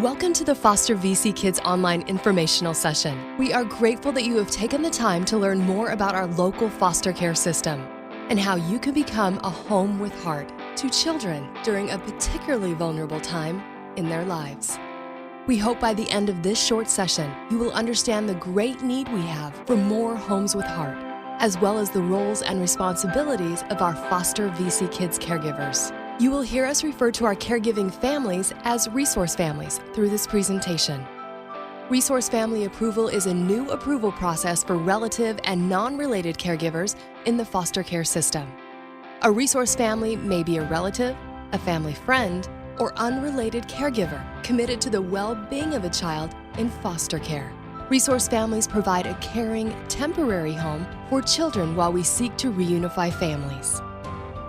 Welcome to the Foster VC Kids Online Informational Session. We are grateful that you have taken the time to learn more about our local foster care system and how you can become a home with heart to children during a particularly vulnerable time in their lives. We hope by the end of this short session, you will understand the great need we have for more homes with heart, as well as the roles and responsibilities of our foster VC Kids caregivers. You will hear us refer to our caregiving families as resource families through this presentation. Resource family approval is a new approval process for relative and non-related caregivers in the foster care system. A resource family may be a relative, a family friend, or unrelated caregiver committed to the well-being of a child in foster care. Resource families provide a caring, temporary home for children while we seek to reunify families.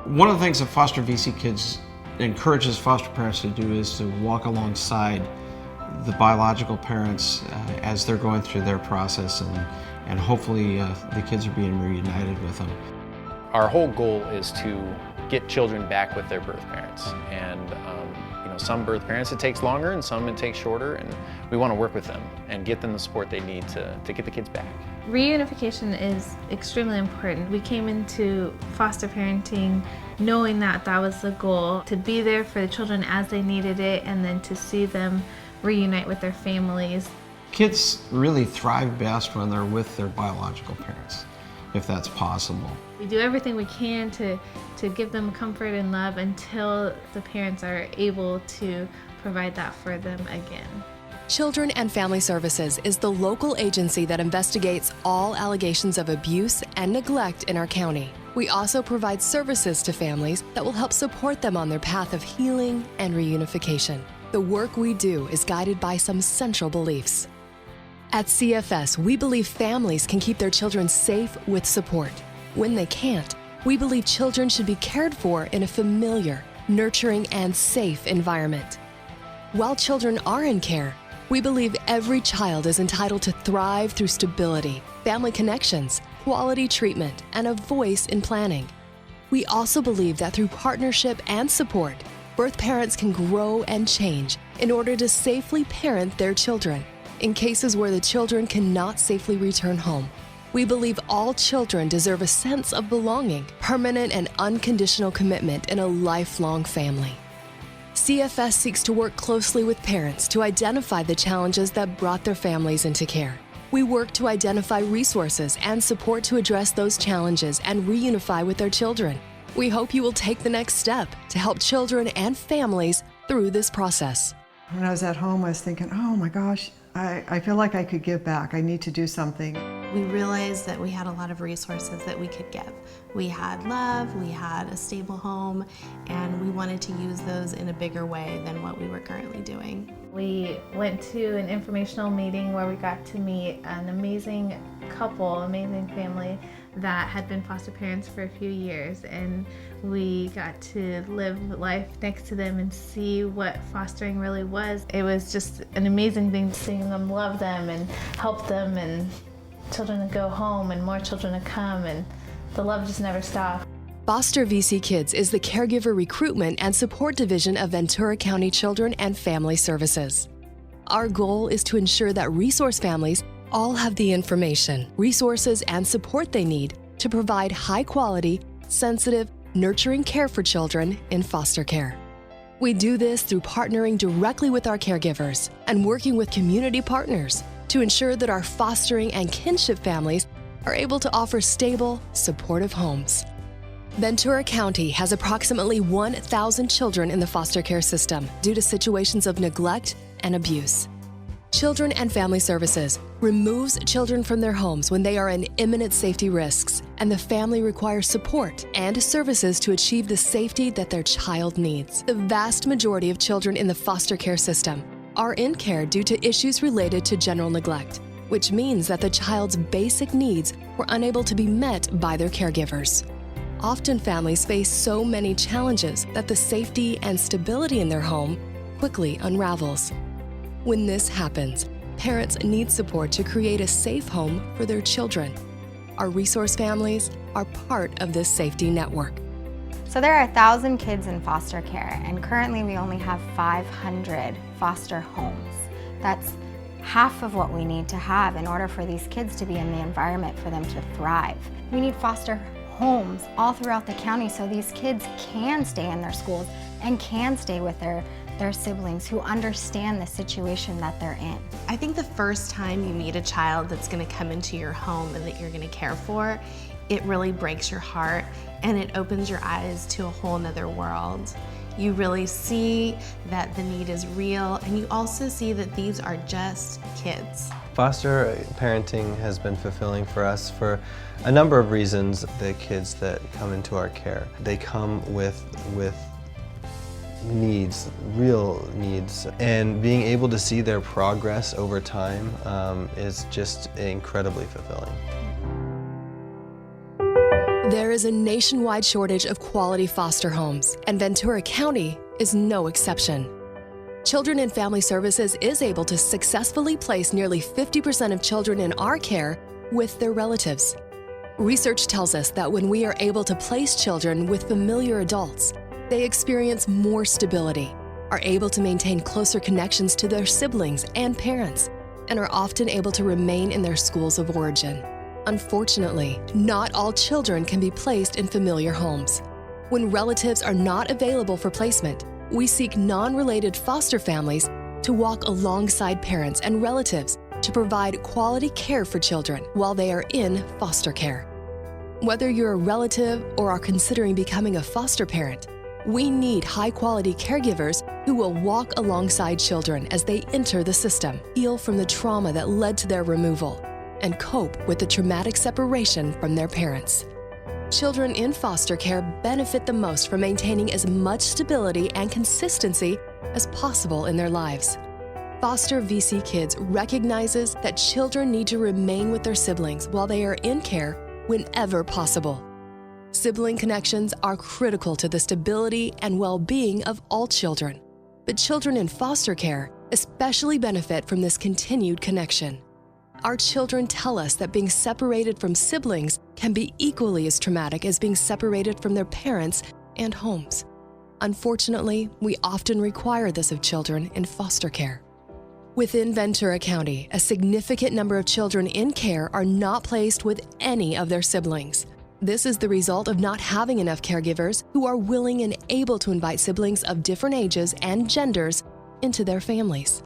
One of the things that Foster VC Kids encourages foster parents to do is to walk alongside the biological parents as they're going through their process, and hopefully the kids are being reunited with them. Our whole goal is to get children back with their birth parents, and some birth parents it takes longer and some it takes shorter, and we want to work with them and get them the support they need to get the kids back. Reunification is extremely important. We came into foster parenting knowing that that was the goal, to be there for the children as they needed it and then to see them reunite with their families. Kids really thrive best when they're with their biological parents, if that's possible. We do everything we can to give them comfort and love until the parents are able to provide that for them again. Children and Family Services is the local agency that investigates all allegations of abuse and neglect in our county. We also provide services to families that will help support them on their path of healing and reunification. The work we do is guided by some central beliefs. At CFS, we believe families can keep their children safe with support. When they can't, we believe children should be cared for in a familiar, nurturing, and safe environment. While children are in care, we believe every child is entitled to thrive through stability, family connections, quality treatment, and a voice in planning. We also believe that through partnership and support, birth parents can grow and change in order to safely parent their children. In cases where the children cannot safely return home, we believe all children deserve a sense of belonging, permanent and unconditional commitment in a lifelong family. CFS seeks to work closely with parents to identify the challenges that brought their families into care. We work to identify resources and support to address those challenges and reunify with their children. We hope you will take the next step to help children and families through this process. When I was at home, I was thinking, oh my gosh, I feel like I could give back. I need to do something. We realized that we had a lot of resources that we could give. We had love, we had a stable home, and we wanted to use those in a bigger way than what we were currently doing. We went to an informational meeting where we got to meet an amazing couple, amazing family that had been foster parents for a few years, and we got to live life next to them and see what fostering really was. It was just an amazing thing, seeing them love them and help them, and children to go home and more children to come, and the love just never stopped. Foster VC Kids is the caregiver recruitment and support division of Ventura County Children and Family Services. Our goal is to ensure that resource families all have the information, resources, and support they need to provide high-quality, sensitive, nurturing care for children in foster care. We do this through partnering directly with our caregivers and working with community partners to ensure that our fostering and kinship families are able to offer stable, supportive homes. Ventura County has approximately 1,000 children in the foster care system due to situations of neglect and abuse. Children and Family Services removes children from their homes when they are in imminent safety risks and the family requires support and services to achieve the safety that their child needs. The vast majority of children in the foster care system are in care due to issues related to general neglect, which means that the child's basic needs were unable to be met by their caregivers. Often families face so many challenges that the safety and stability in their home quickly unravels. When this happens, parents need support to create a safe home for their children. Our resource families are part of this safety network. So there are 1,000 kids in foster care, and currently we only have 500 foster homes. That's half of what we need to have in order for these kids to be in the environment for them to thrive. We need foster homes all throughout the county so these kids can stay in their schools and can stay with their siblings who understand the situation that they're in. I think the first time you meet a child that's going to come into your home and that you're going to care for, it really breaks your heart and it opens your eyes to a whole nother world. You really see that the need is real, and you also see that these are just kids. Foster parenting has been fulfilling for us for a number of reasons. The kids that come into our care, they come with needs, real needs, and being able to see their progress over time is just incredibly fulfilling. There is a nationwide shortage of quality foster homes, and Ventura County is no exception. Children and Family Services is able to successfully place nearly 50% of children in our care with their relatives. Research tells us that when we are able to place children with familiar adults, they experience more stability, are able to maintain closer connections to their siblings and parents, and are often able to remain in their schools of origin. Unfortunately, not all children can be placed in familiar homes. When relatives are not available for placement, we seek non-related foster families to walk alongside parents and relatives to provide quality care for children while they are in foster care. Whether you're a relative or are considering becoming a foster parent, we need high-quality caregivers who will walk alongside children as they enter the system, heal from the trauma that led to their removal, and cope with the traumatic separation from their parents. Children in foster care benefit the most from maintaining as much stability and consistency as possible in their lives. Foster VC Kids recognizes that children need to remain with their siblings while they are in care whenever possible. Sibling connections are critical to the stability and well-being of all children, but children in foster care especially benefit from this continued connection. Our children tell us that being separated from siblings can be equally as traumatic as being separated from their parents and homes. Unfortunately, we often require this of children in foster care. Within Ventura County, a significant number of children in care are not placed with any of their siblings. This is the result of not having enough caregivers who are willing and able to invite siblings of different ages and genders into their families.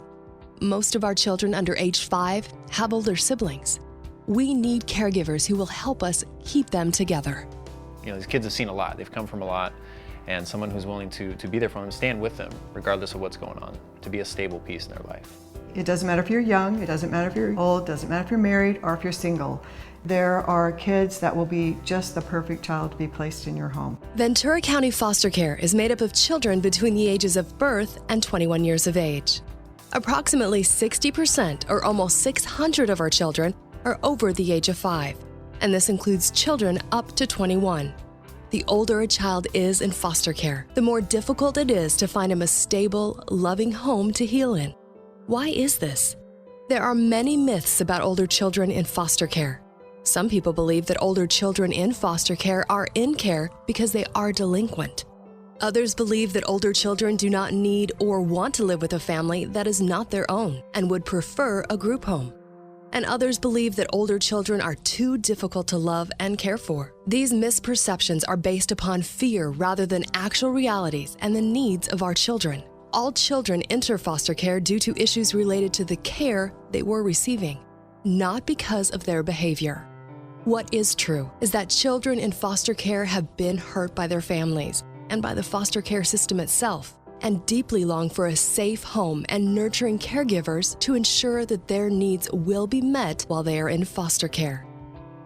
Most of our children under age 5 have older siblings. We need caregivers who will help us keep them together. These kids have seen a lot, they've come from a lot, and someone who's willing to be there for them, stand with them, regardless of what's going on, to be a stable piece in their life. It doesn't matter if you're young, it doesn't matter if you're old, it doesn't matter if you're married or if you're single. There are kids that will be just the perfect child to be placed in your home. Ventura County Foster Care is made up of children between the ages of birth and 21 years of age. Approximately 60%, or almost 600 of our children, are over the age of 5, and this includes children up to 21. The older a child is in foster care, the more difficult it is to find him a stable, loving home to heal in. Why is this? There are many myths about older children in foster care. Some people believe that older children in foster care are in care because they are delinquent. Others believe that older children do not need or want to live with a family that is not their own and would prefer a group home. And others believe that older children are too difficult to love and care for. These misperceptions are based upon fear rather than actual realities and the needs of our children. All children enter foster care due to issues related to the care they were receiving, not because of their behavior. What is true is that children in foster care have been hurt by their families and by the foster care system itself, and deeply long for a safe home and nurturing caregivers to ensure that their needs will be met while they are in foster care.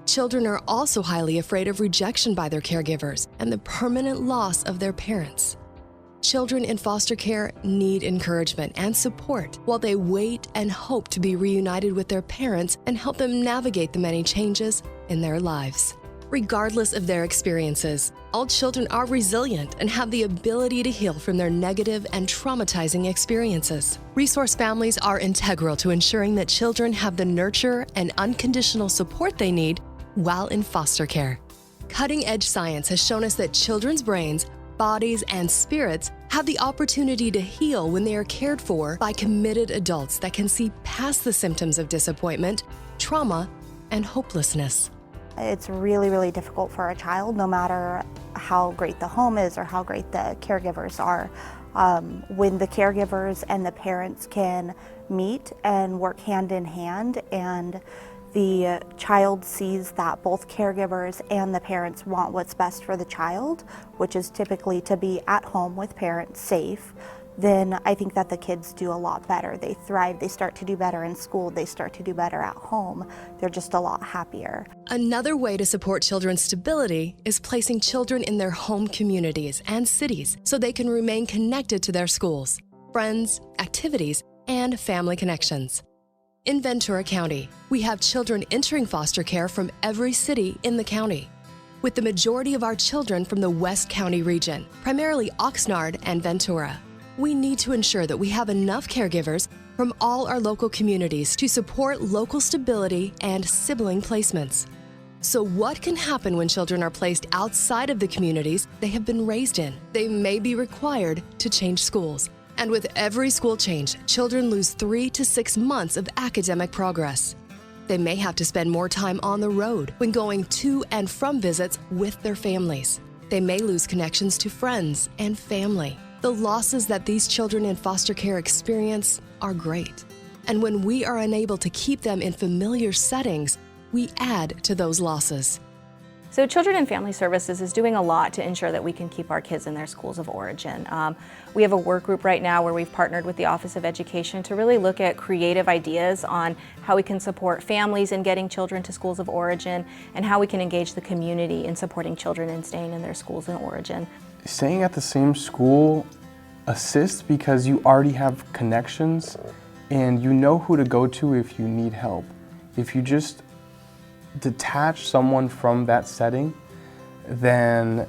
Children are also highly afraid of rejection by their caregivers and the permanent loss of their parents. Children in foster care need encouragement and support while they wait and hope to be reunited with their parents and help them navigate the many changes in their lives. Regardless of their experiences, all children are resilient and have the ability to heal from their negative and traumatizing experiences. Resource families are integral to ensuring that children have the nurture and unconditional support they need while in foster care. Cutting-edge science has shown us that children's brains, bodies, and spirits have the opportunity to heal when they are cared for by committed adults that can see past the symptoms of disappointment, trauma, and hopelessness. It's really, really difficult for a child, no matter how great the home is or how great the caregivers are. When the caregivers and the parents can meet and work hand in hand, and the child sees that both caregivers and the parents want what's best for the child, which is typically to be at home with parents, safe, then I think that the kids do a lot better. They thrive, they start to do better in school, they start to do better at home. They're just a lot happier. Another way to support children's stability is placing children in their home communities and cities so they can remain connected to their schools, friends, activities, and family connections. In Ventura County, we have children entering foster care from every city in the county, with the majority of our children from the West County region, primarily Oxnard and Ventura. We need to ensure that we have enough caregivers from all our local communities to support local stability and sibling placements. So what can happen when children are placed outside of the communities they have been raised in? They may be required to change schools. And with every school change, children lose 3 to 6 months of academic progress. They may have to spend more time on the road when going to and from visits with their families. They may lose connections to friends and family. The losses that these children in foster care experience are great. And when we are unable to keep them in familiar settings, we add to those losses. So Children and Family Services is doing a lot to ensure that we can keep our kids in their schools of origin. We have a work group right now where we've partnered with the Office of Education to really look at creative ideas on how we can support families in getting children to schools of origin and how we can engage the community in supporting children in staying in their schools of origin. Staying at the same school assists because you already have connections and you know who to go to if you need help. If you just detach someone from that setting, then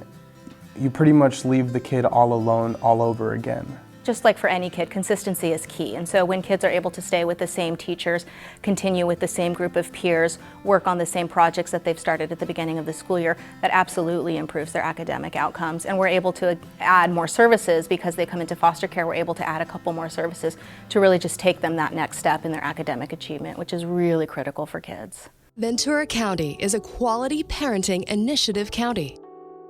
you pretty much leave the kid all alone all over again. Just like for any kid, consistency is key. And so when kids are able to stay with the same teachers, continue with the same group of peers, work on the same projects that they've started at the beginning of the school year, that absolutely improves their academic outcomes. And we're able to add more services because they come into foster care. We're able to add a couple more services to really just take them that next step in their academic achievement, which is really critical for kids. Ventura County is a quality parenting initiative county.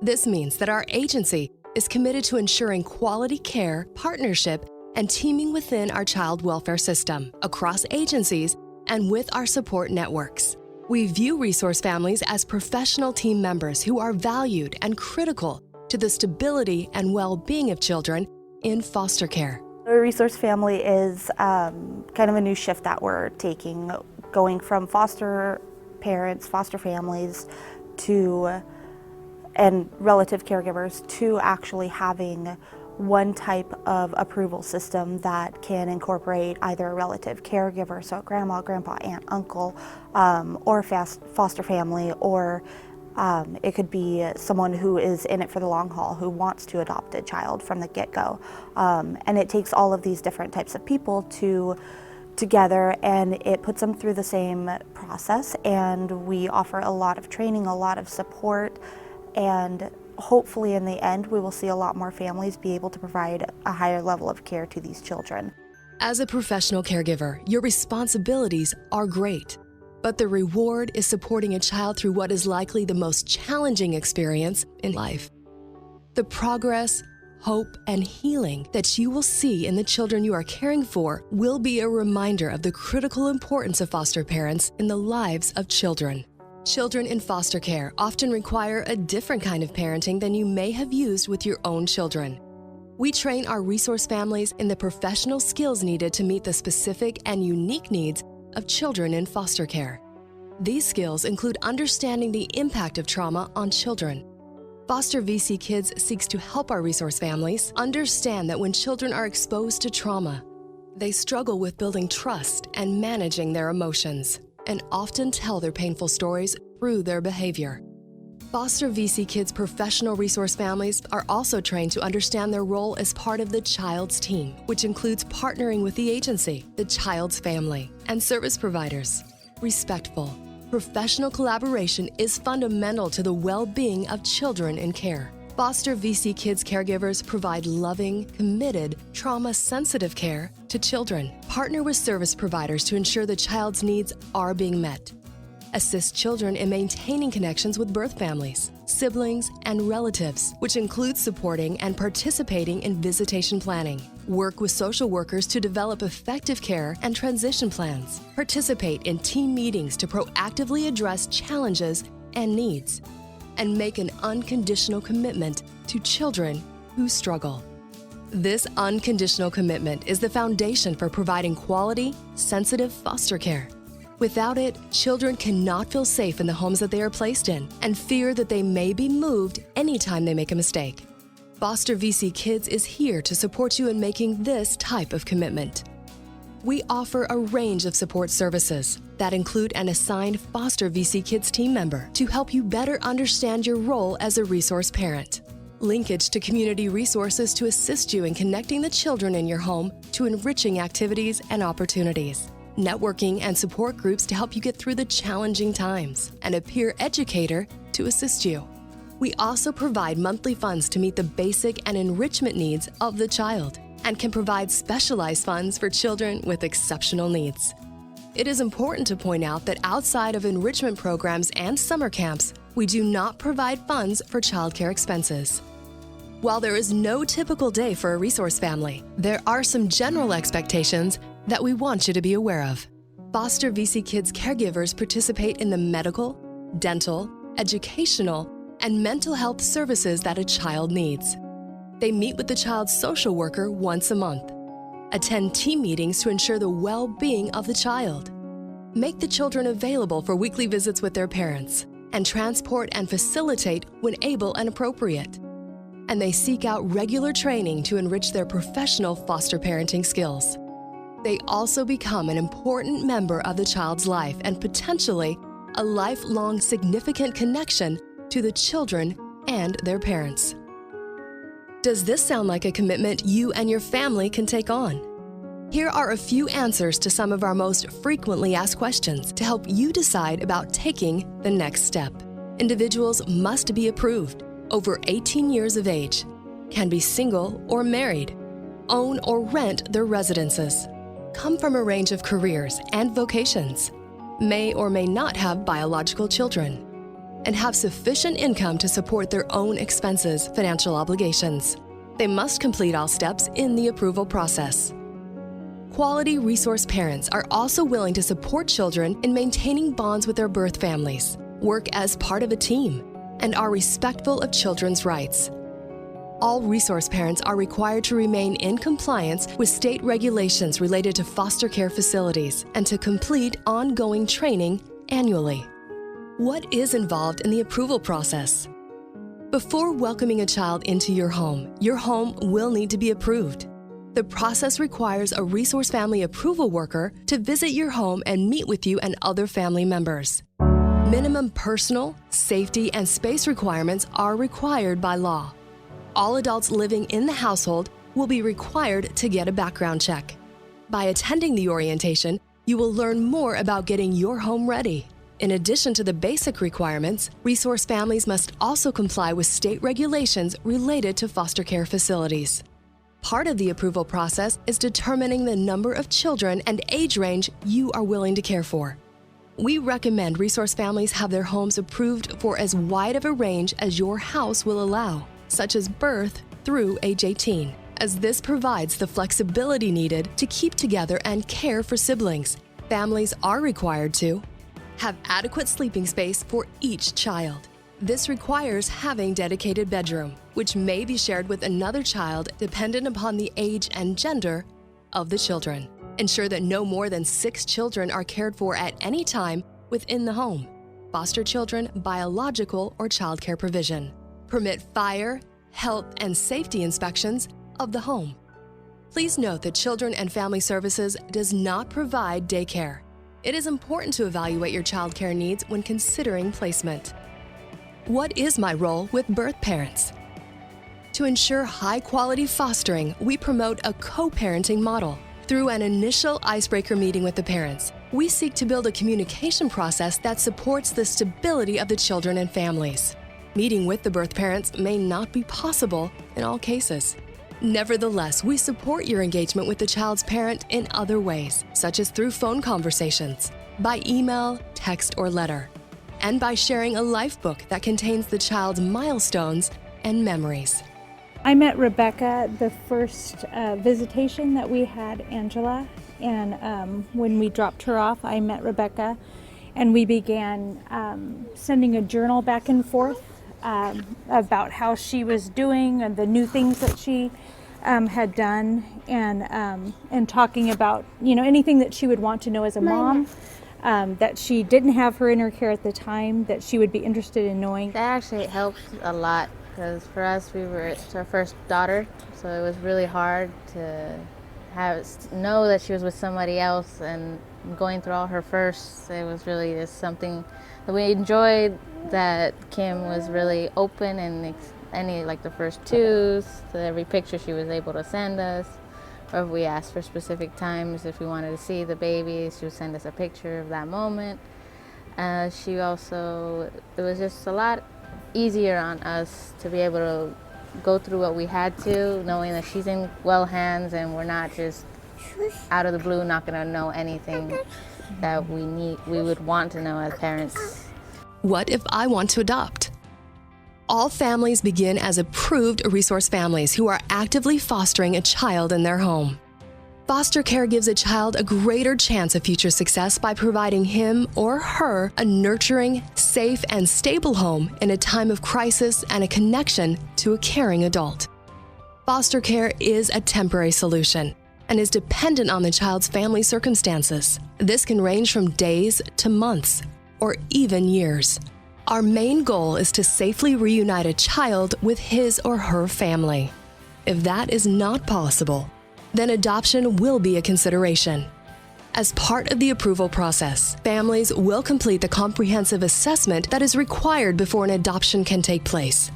This means that our agency is committed to ensuring quality care, partnership, and teaming within our child welfare system, across agencies, and with our support networks. We view resource families as professional team members who are valued and critical to the stability and well-being of children in foster care. A resource family is kind of a new shift that we're taking, going from foster parents, foster families, and relative caregivers to actually having one type of approval system that can incorporate either a relative caregiver, so grandma, grandpa, aunt, uncle, or foster family, or it could be someone who is in it for the long haul, who wants to adopt a child from the get-go. And it takes all of these different types of people together, and it puts them through the same process, and we offer a lot of training, a lot of support, and hopefully in the end we will see a lot more families be able to provide a higher level of care to these children. As a professional caregiver, your responsibilities are great, but the reward is supporting a child through what is likely the most challenging experience in life. The progress, hope, and healing that you will see in the children you are caring for will be a reminder of the critical importance of foster parents in the lives of children. Children in foster care often require a different kind of parenting than you may have used with your own children. We train our resource families in the professional skills needed to meet the specific and unique needs of children in foster care. These skills include understanding the impact of trauma on children. Foster VC Kids seeks to help our resource families understand that when children are exposed to trauma, they struggle with building trust and managing their emotions, and often tell their painful stories through their behavior. Foster VC Kids professional resource families are also trained to understand their role as part of the child's team, which includes partnering with the agency, the child's family, and service providers. Respectful, Professional collaboration is fundamental to the well-being of children in care. Foster VC Kids caregivers provide loving, committed, trauma-sensitive care to children. Partner with service providers to ensure the child's needs are being met. Assist children in maintaining connections with birth families, siblings, and relatives, which includes supporting and participating in visitation planning. Work with social workers to develop effective care and transition plans. Participate in team meetings to proactively address challenges and needs. And make an unconditional commitment to children who struggle. This unconditional commitment is the foundation for providing quality, sensitive foster care. Without it, children cannot feel safe in the homes that they are placed in and fear that they may be moved anytime they make a mistake. Foster VC Kids is here to support you in making this type of commitment. We offer a range of support services that include an assigned Foster VC Kids team member to help you better understand your role as a resource parent. Linkage to community resources to assist you in connecting the children in your home to enriching activities and opportunities. Networking and support groups to help you get through the challenging times, and a peer educator to assist you. We also provide monthly funds to meet the basic and enrichment needs of the child, and can provide specialized funds for children with exceptional needs. It is important to point out that outside of enrichment programs and summer camps, we do not provide funds for childcare expenses. While there is no typical day for a resource family, there are some general expectations that we want you to be aware of. Foster VC Kids caregivers participate in the medical, dental, educational, and mental health services that a child needs. They meet with the child's social worker once a month, attend team meetings to ensure the well-being of the child, make the children available for weekly visits with their parents, and transport and facilitate when able and appropriate. And they seek out regular training to enrich their professional foster parenting skills. They also become an important member of the child's life and potentially a lifelong significant connection to the children and their parents. Does this sound like a commitment you and your family can take on? Here are a few answers to some of our most frequently asked questions to help you decide about taking the next step. Individuals must be approved, over 18 years of age, can be single or married, own or rent their residences, come from a range of careers and vocations, may or may not have biological children, and have sufficient income to support their own expenses, financial obligations. They must complete all steps in the approval process. Quality resource parents are also willing to support children in maintaining bonds with their birth families, work as part of a team, and are respectful of children's rights. All resource parents are required to remain in compliance with state regulations related to foster care facilities and to complete ongoing training annually. What is involved in the approval process? Before welcoming a child into your home will need to be approved. The process requires a resource family approval worker to visit your home and meet with you and other family members. Minimum personal, safety, and space requirements are required by law. All adults living in the household will be required to get a background check. By attending the orientation, you will learn more about getting your home ready. In addition to the basic requirements, resource families must also comply with state regulations related to foster care facilities. Part of the approval process is determining the number of children and age range you are willing to care for. We recommend resource families have their homes approved for as wide of a range as your house will allow, such as birth through age 18, as this provides the flexibility needed to keep together and care for siblings. Families are required to have adequate sleeping space for each child. This requires having dedicated bedroom, which may be shared with another child dependent upon the age and gender of the children. Ensure that no more than 6 children are cared for at any time within the home. Foster children, biological or child care provision. Permit fire, health, and safety inspections of the home. Please note that Children and Family Services does not provide daycare. It is important to evaluate your child care needs when considering placement. What is my role with birth parents? To ensure high-quality fostering, we promote a co-parenting model. Through an initial icebreaker meeting with the parents, We seek to build a communication process that supports the stability of the children and families. Meeting with the birth parents may not be possible in all cases. Nevertheless, we support your engagement with the child's parent in other ways, such as through phone conversations, by email, text, or letter, and by sharing a life book that contains the child's milestones and memories. I met Rebecca the first visitation that we had Angela, and when we dropped her off, I met Rebecca, and we began sending a journal back and forth about how she was doing and the new things that she had done, and talking about anything that she would want to know as a mom, that she didn't have her in her care at the time, that she would be interested in knowing. That actually helped a lot, because for us, it's our first daughter, so it was really hard to know that she was with somebody else, and going through all her firsts, it was really just something that we enjoyed, that Kim was really open, and like the first twos, to every picture she was able to send us, or if we asked for specific times, if we wanted to see the baby, she would send us a picture of that moment. She also, it was just a lot easier on us to be able to go through what we had to, knowing that she's in well hands, and we're not just out of the blue not going to know anything that we would want to know as parents. What if I want to adopt? All families begin as approved resource families who are actively fostering a child in their home. Foster care gives a child a greater chance of future success by providing him or her a nurturing, safe, and stable home in a time of crisis and a connection to a caring adult. Foster care is a temporary solution and is dependent on the child's family circumstances. This can range from days to months or even years. Our main goal is to safely reunite a child with his or her family. If that is not possible, then adoption will be a consideration. As part of the approval process, families will complete the comprehensive assessment that is required before an adoption can take place.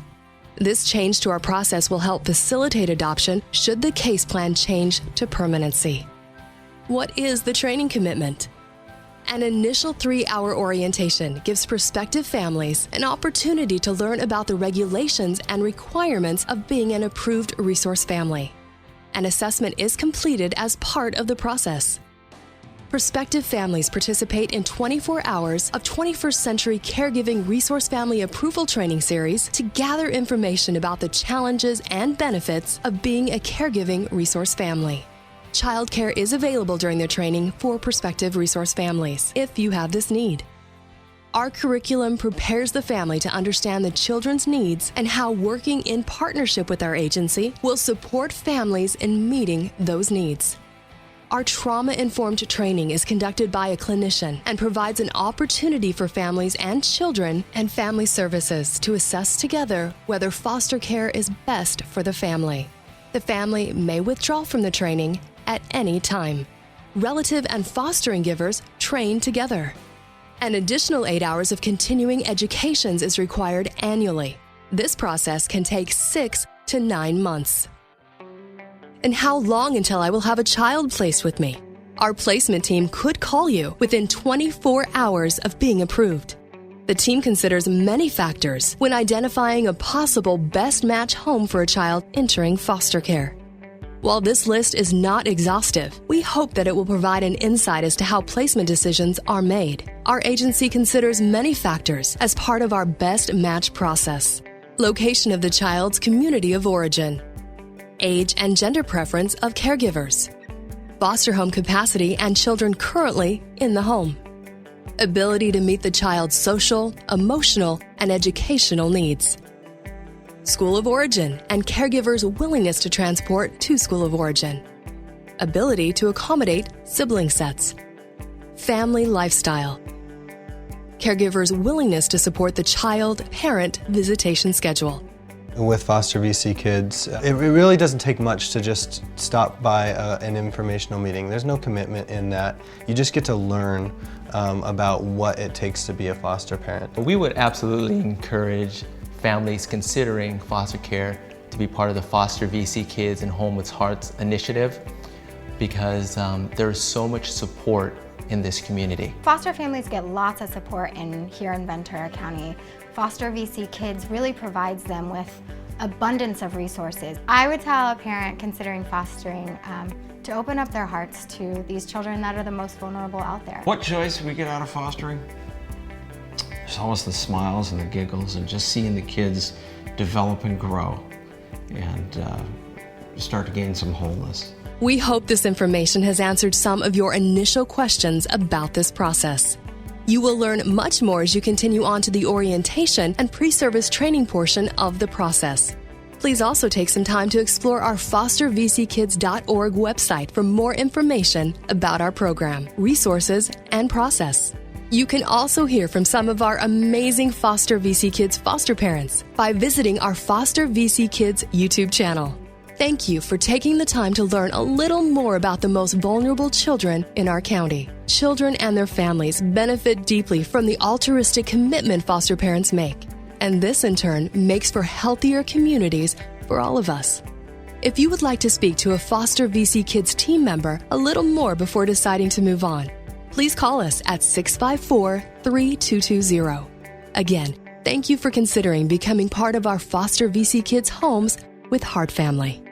This change to our process will help facilitate adoption should the case plan change to permanency. What is the training commitment? An initial 3-hour orientation gives prospective families an opportunity to learn about the regulations and requirements of being an approved resource family. An assessment is completed as part of the process. Prospective families participate in 24 hours of 21st Century Caregiving Resource Family Approval Training Series to gather information about the challenges and benefits of being a caregiving resource family. Childcare is available during the training for prospective resource families if you have this need. Our curriculum prepares the family to understand the children's needs and how working in partnership with our agency will support families in meeting those needs. Our trauma-informed training is conducted by a clinician and provides an opportunity for families and children and family services to assess together whether foster care is best for the family. The family may withdraw from the training at any time. Relative and fostering givers train together. An additional 8 hours of continuing education is required annually. This process can take 6 to 9 months. And how long until I will have a child placed with me? Our placement team could call you within 24 hours of being approved. The team considers many factors when identifying a possible best match home for a child entering foster care. While this list is not exhaustive, we hope that it will provide an insight as to how placement decisions are made. Our agency considers many factors as part of our best match process. Location of the child's community of origin, age and gender preference of caregivers, foster home capacity and children currently in the home, ability to meet the child's social, emotional, and educational needs, school of origin and caregivers' willingness to transport to school of origin, ability to accommodate sibling sets, family lifestyle, caregivers' willingness to support the child-parent visitation schedule. With foster VC kids, it really doesn't take much to just stop by an informational meeting. There's no commitment in that. You just get to learn about what it takes to be a foster parent. We would absolutely encourage families considering foster care to be part of the Foster VC Kids and Home with Hearts initiative, because there is so much support in this community. Foster families get lots of support here in Ventura County. Foster VC Kids really provides them with abundance of resources. I would tell a parent considering fostering to open up their hearts to these children that are the most vulnerable out there. What joys we get out of fostering? There's always the smiles and the giggles and just seeing the kids develop and grow and start to gain some wholeness. We hope this information has answered some of your initial questions about this process. You will learn much more as you continue on to the orientation and pre-service training portion of the process. Please also take some time to explore our fostervckids.org website for more information about our program, resources, and process. You can also hear from some of our amazing Foster VC Kids foster parents by visiting our Foster VC Kids YouTube channel. Thank you for taking the time to learn a little more about the most vulnerable children in our county. Children and their families benefit deeply from the altruistic commitment foster parents make. And this, in turn, makes for healthier communities for all of us. If you would like to speak to a Foster VC Kids team member a little more before deciding to move on, please call us at 654-3220. Again, thank you for considering becoming part of our Foster VC Kids homes with Heart Family.